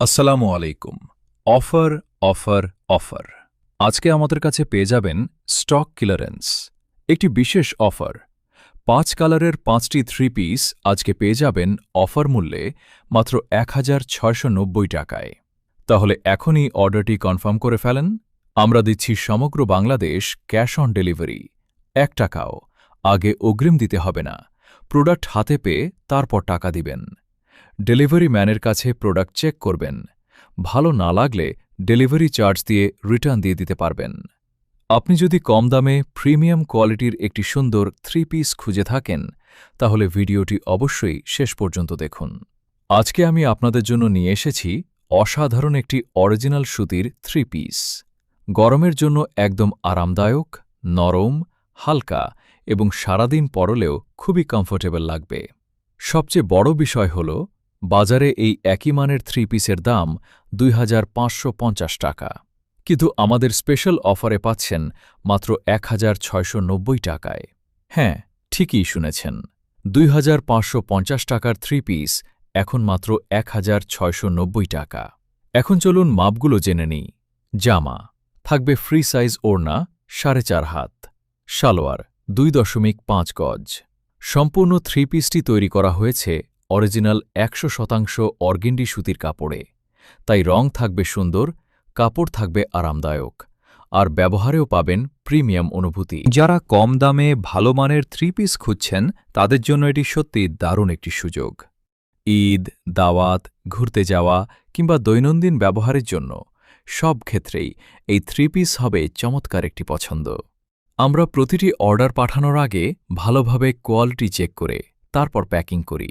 আসসালামু আলাইকুম। Offer, offer, offer. আজকে আমাদের কাছে পেয়ে যাবেন স্টক ক্লিয়ারেন্স, একটি বিশেষ অফার। ৫ কালারের ৫টি থ্রি পিস আজকে পেয়ে যাবেন অফার মূল্যে মাত্র ১,৬৯০ টাকায়। তাহলে এখনই অর্ডারটি কনফার্ম করে ফেলেন। আমরা দিচ্ছি সমগ্র বাংলাদেশ ক্যাশ অন ডেলিভারি। ১ টাকাও আগে অগ্রিম দিতে হবে না। প্রোডাক্ট হাতে পেয়ে তারপর টাকা দিবেন। ডেলিভারি ম্যানের কাছে প্রোডাক্ট চেক করবেন। ভালো না লাগলে ডেলিভারি চার্জ দিয়ে রিটার্ন দিয়ে দিতে পারবেন। আপনি যদি কম দামে প্রিমিয়াম কোয়ালিটির একটি সুন্দর থ্রি পিস খুঁজে থাকেন, তাহলে ভিডিওটি অবশ্যই শেষ পর্যন্ত দেখুন। আজকে আমি আপনাদের জন্য নিয়ে এসেছি অসাধারণ একটি অরিজিনাল সুতির থ্রি পিস। গরমের জন্য একদম আরামদায়ক, নরম, হালকা এবং সারাদিন পরলেও খুবই কমফোর্টেবল লাগবে। সবচেয়ে বড় বিষয় হল, বাজারে এই একই মানের থ্রি পিসের দাম ২,৫৫০ টাকা, কিন্তু আমাদের স্পেশাল অফারে পাচ্ছেন মাত্র ১,৬৯০ টাকায়। হ্যাঁ, ঠিকই শুনেছেন, ২,৫৫০ টাকার থ্রি পিস এখন মাত্র ১,৬৯০ টাকা। এখন চলুন মাপগুলো জেনে নিই। জামা থাকবে ফ্রি সাইজ ওড়না ৪.৫ হাত, সালোয়ার ২.৫ গজ। সম্পূর্ণ থ্রি পিসটি তৈরি করা হয়েছে অরিজিনাল ১০০% অর্গেন্ডি সুতির কাপড়ে, তাই রং থাকবে সুন্দর, কাপড় থাকবে আরামদায়ক, আর ব্যবহারেও পাবেন প্রিমিয়াম অনুভূতি। যারা কম দামে ভালো মানের থ্রি পিস খুঁজছেন, তাদের জন্য এটি সত্যি দারুণ একটি সুযোগ। ঈদ, দাওয়াত, ঘুরতে যাওয়া কিংবা দৈনন্দিন ব্যবহারের জন্য সব ক্ষেত্রেই এই থ্রি পিস হবে চমৎকার একটি পছন্দ। আমরা প্রতিটি অর্ডার পাঠানোর আগে ভালোভাবে কোয়ালিটি চেক করে তারপর প্যাকিং করি,